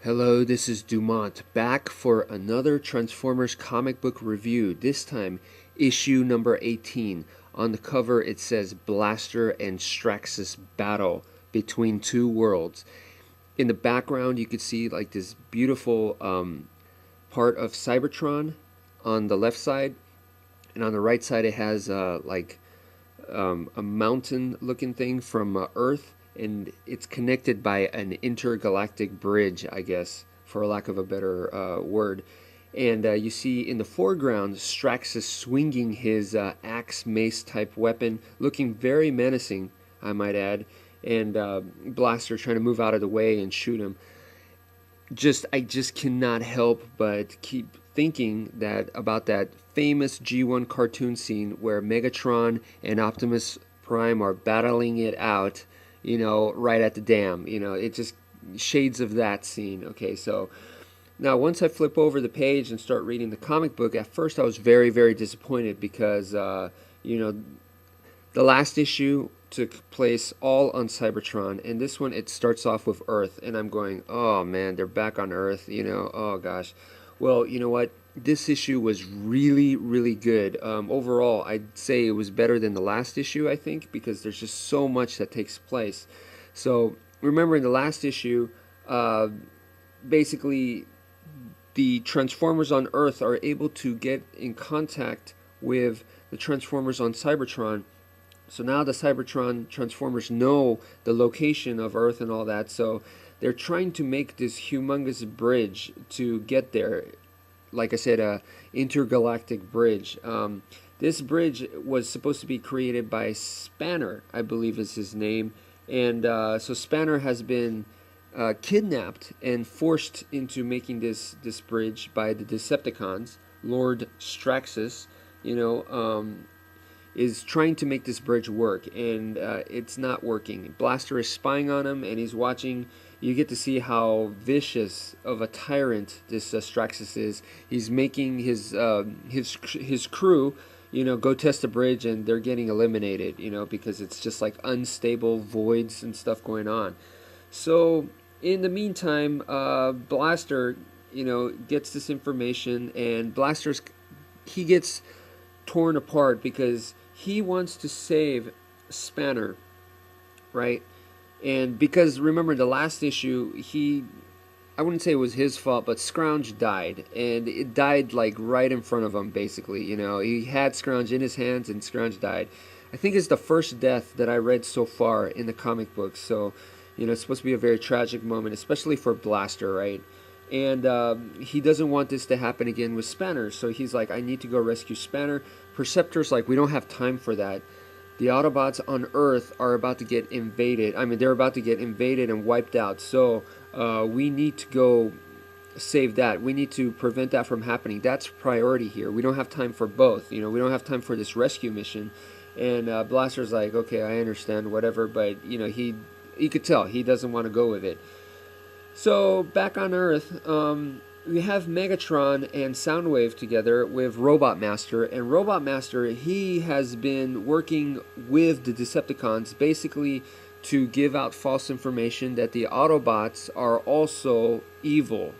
Hello, this is Dumont, back for another Transformers comic book review, this time issue number 18. On the cover it says Blaster and Straxus battle between two worlds. In the background you could see like this beautiful part of Cybertron on the left side, and on the right side it has a mountain looking thing from Earth, and it's connected by an intergalactic bridge, I guess, for lack of a better word. And you see in the foreground Straxus swinging his axe mace type weapon, looking very menacing, I might add, and Blaster trying to move out of the way and shoot him. I just cannot help but keep thinking about that famous G1 cartoon scene where Megatron and Optimus Prime are battling it out, right at the dam. It just shades of that scene. Okay, so now once I flip over the page and start reading the comic book, at first I was very, very disappointed because, the last issue took place all on Cybertron, and this one it starts off with Earth, and I'm going, oh man, they're back on Earth, oh gosh. Well, you know what? This issue was really, really good. Overall, I'd say it was better than the last issue, I think, because there's just so much that takes place. So, remember in the last issue, basically, the Transformers on Earth are able to get in contact with the Transformers on Cybertron. So now the Cybertron Transformers know the location of Earth and all that, so they're trying to make this humongous bridge to get there. Like I said, a intergalactic bridge. This bridge was supposed to be created by Spanner, I believe is his name. And so Spanner has been kidnapped and forced into making this bridge by the Decepticons. Lord Straxus, is trying to make this bridge work, and it's not working. Blaster is spying on him, and he's watching. You get to see how vicious of a tyrant this Straxus is. He's making his crew, go test the bridge, and they're getting eliminated, because it's just like unstable voids and stuff going on. So in the meantime, Blaster, gets this information, and he gets torn apart because he wants to save Spanner, right? And because remember the last issue, I wouldn't say it was his fault, but Scrounge died, and it died like right in front of him, basically. He had Scrounge in his hands, and Scrounge died. I think it's the first death that I read so far in the comic books. So, it's supposed to be a very tragic moment, especially for Blaster, right? And he doesn't want this to happen again with Spanner, so he's like, I need to go rescue Spanner. Perceptor's like, we don't have time for that. The Autobots on Earth are about to get invaded. They're about to get invaded and wiped out, so we need to go save that. We need to prevent that from happening. That's priority here. We don't have time for both. We don't have time for this rescue mission. And Blaster's like, okay, I understand, whatever, but, you could tell he doesn't want to go with it. So, back on Earth, we have Megatron and Soundwave together with Robot Master, and Robot Master, he has been working with the Decepticons basically to give out false information that the Autobots are also evil,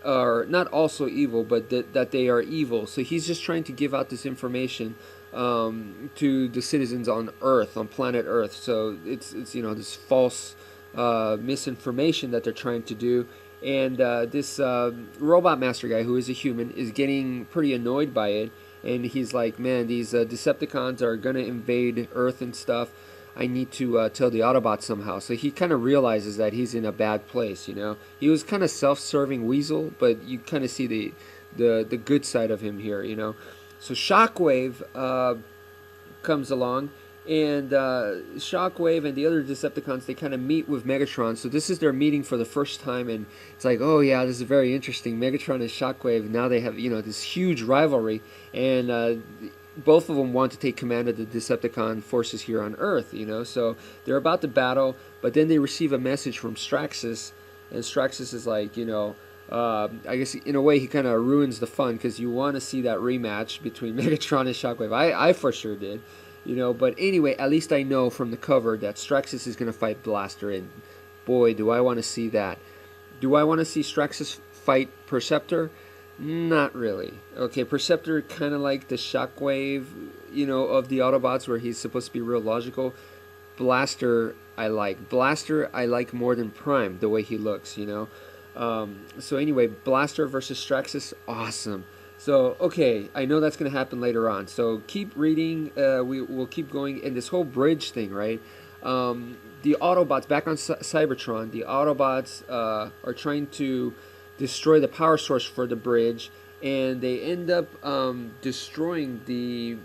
or not also evil, but that they are evil. So he's just trying to give out this information to the citizens on Earth, on planet Earth. So it's this false misinformation that they're trying to do, and this Robot Master guy, who is a human, is getting pretty annoyed by it, and he's like, man, these Decepticons are gonna invade Earth and stuff. I need to tell the Autobots somehow. So he kind of realizes that he's in a bad place. He was kind of self-serving weasel, but you kind of see the good side of him here. So Shockwave comes along, and Shockwave and the other Decepticons, they kind of meet with Megatron. So this is their meeting for the first time, and it's like, oh yeah, this is very interesting. Megatron and Shockwave, now they have, this huge rivalry, and both of them want to take command of the Decepticon forces here on Earth, So they're about to battle, but then they receive a message from Straxus, and Straxus is like, I guess in a way he kind of ruins the fun, because you want to see that rematch between Megatron and Shockwave. I for sure did. But anyway, at least I know from the cover that Straxus is going to fight Blaster, and boy, do I want to see that. Do I want to see Straxus fight Perceptor? Not really. Okay, Perceptor kind of like the Shockwave, of the Autobots, where he's supposed to be real logical. Blaster, I like. Blaster, I like more than Prime, the way he looks. So anyway, Blaster versus Straxus, awesome. So, okay, I know that's going to happen later on. So keep reading. We'll keep going. And this whole bridge thing, right? The Autobots, back on Cybertron, the Autobots are trying to destroy the power source for the bridge. And they end up destroying the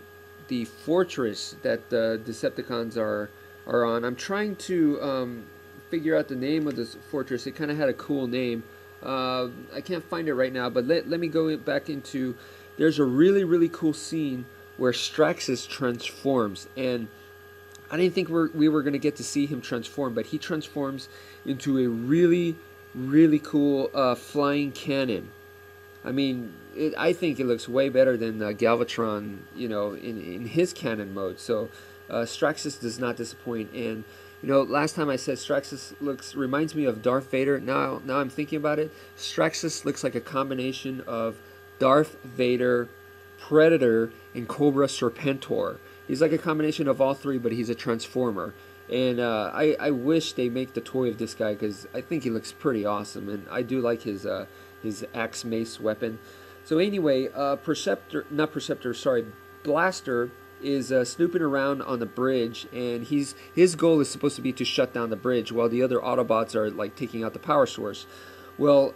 fortress that the Decepticons are on. I'm trying to figure out the name of this fortress. It kind of had a cool name. I can't find it right now, but let me go back into... There's a really, really cool scene where Straxus transforms, and I didn't think we were going to get to see him transform, but he transforms into a really, really cool flying cannon. I mean, I think it looks way better than Galvatron, in his cannon mode. So Straxus does not disappoint, and last time I said Straxus reminds me of Darth Vader. Now I'm thinking about it. Straxus looks like a combination of Darth Vader, Predator, and Cobra Serpentor. He's like a combination of all three, but he's a Transformer. And I wish they make the toy of this guy, because I think he looks pretty awesome, and I do like his axe mace weapon. So anyway, Blaster is snooping around on the bridge, and his goal is supposed to be to shut down the bridge, while the other Autobots are like taking out the power source. Well,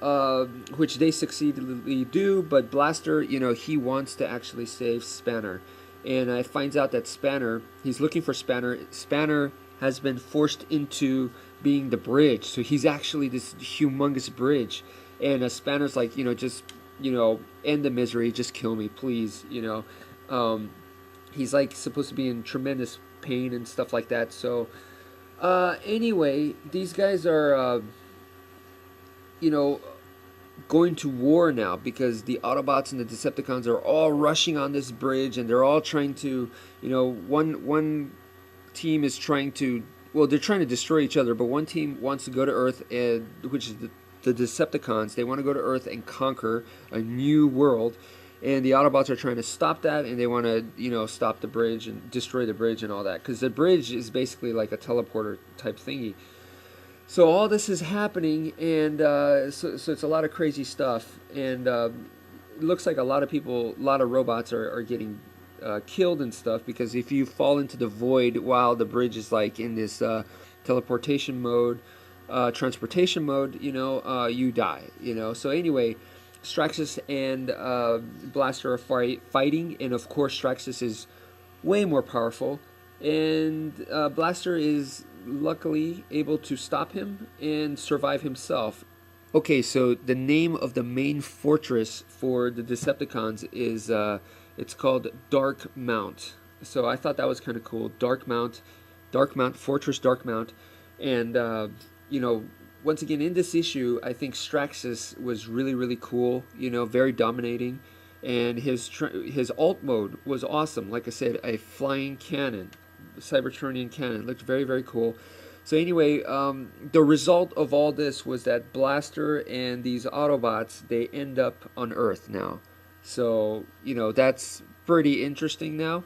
which they succeedingly do, but Blaster, he wants to actually save Spanner, and finds out that he's looking for Spanner. Spanner has been forced into being the bridge, so he's actually this humongous bridge, and Spanner's like, just end the misery, just kill me, please, He's like supposed to be in tremendous pain and stuff like that. So anyway, these guys are going to war now, because the Autobots and the Decepticons are all rushing on this bridge, and they're all trying to, one team is trying to, they're trying to destroy each other, but one team wants to go to Earth, which is the Decepticons. They want to go to Earth and conquer a new world. And the Autobots are trying to stop that, and they want to, stop the bridge and destroy the bridge and all that. Because the bridge is basically like a teleporter type thingy. So all this is happening, and so it's a lot of crazy stuff. And it looks like a lot of robots are getting killed and stuff, because if you fall into the void while the bridge is like in this teleportation mode, transportation mode, you die. So anyway, Straxus and Blaster are fighting, and of course Straxus is way more powerful, and Blaster is luckily able to stop him and survive himself. Okay, so the name of the main fortress for the Decepticons is it's called Dark Mount. So I thought that was kind of cool. Dark Mount, Fortress Dark Mount, and once again, in this issue, I think Straxus was really, really cool, very dominating, and his alt mode was awesome. Like I said, a flying cannon, Cybertronian cannon, looked very, very cool. So anyway, the result of all this was that Blaster and these Autobots, they end up on Earth now. So, that's pretty interesting now.